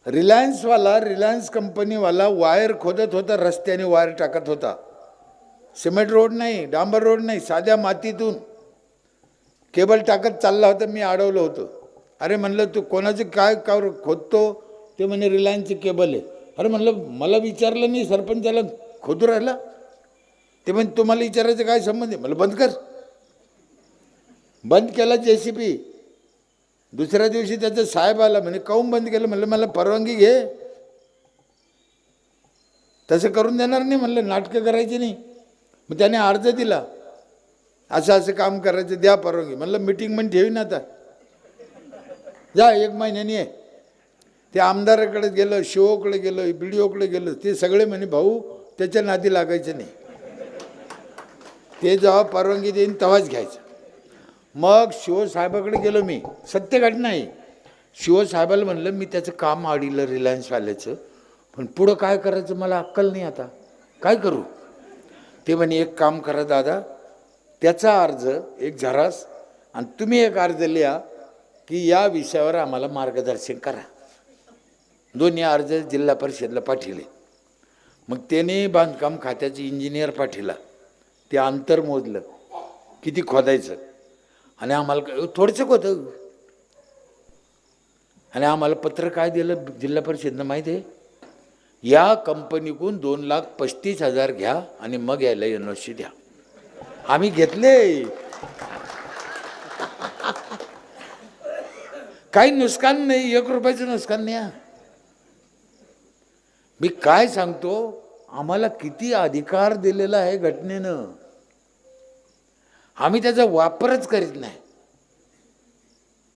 Reliance कंपनीवाला wire खोदत होता, रस्त्याने wire टाकत होता. सिमेंट रोड नाही, डांबर रोड नाही, साध्या मातीतून केबल टाकत चालला होता. मी अडवलं होतं. अरे म्हणलं तू कोणाचे काय खोदतो? ते म्हणे रिलायन्सची केबल आहे. अरे म्हणलं मला विचारलं नाही, सरपंचाला खोदू राहिला. ते म्हणजे तुम्हाला विचारायचं काय संबंध आहे? मला बंद कर. बंद केला JCB. दुसऱ्या दिवशी त्याचा साहेब आला, म्हणे काऊन बंद केलं? म्हणलं मला परवानगी घे. तसं करून देणार नाही म्हणलं, नाटकं करायची नाही. मग त्याने अर्ज दिला, असं असं काम करायचं, द्या परवानगी. म्हणलं मीटिंग पण ठेवी ना, आता जा 1 महिन्यानी आहे. ते आमदाराकडे गेलं, शिवकडे गेलं, BDOकडे गेलं. ते सगळे म्हणे भाऊ त्याच्या नादी लागायचं नाही, ते जेव्हा परवानगी देईन तेव्हाच घ्यायचं. मग शिवसाहेबाकडे गेलो मी, सत्य घटना आहे. शिवसाहेबाला म्हणलं मी त्याचं काम आडिलं रिलायन्सवाल्याचं, पण पुढं काय करायचं मला अक्कल नाही, आता काय करू? ते म्हणे एक काम करा दादा, त्याचा अर्ज एक झरास आणि तुम्ही एक अर्ज लिहा की या विषयावर आम्हाला मार्गदर्शन करा. दोन्ही अर्ज जिल्हा परिषदला पाठवले. मग त्याने बांधकाम खात्याचे इंजिनियर पाठवला. ते अंतर मोजलं किती खोदायचं, आणि आम्हाला थोडंसं होतं. आणि आम्हाला पत्र काय दिलं जिल्हा परिषदनं माहिती आहे? या कंपनीकडून 2,35,000 घ्या आणि मग यायला NOC द्या. आम्ही घेतले. काही नुकसान नाही, 1 रुपयाचं नुकसान नाही. मी काय सांगतो, आम्हाला किती अधिकार दिलेला आहे घटनेनं, आम्ही त्याचा वापरच करीत नाही.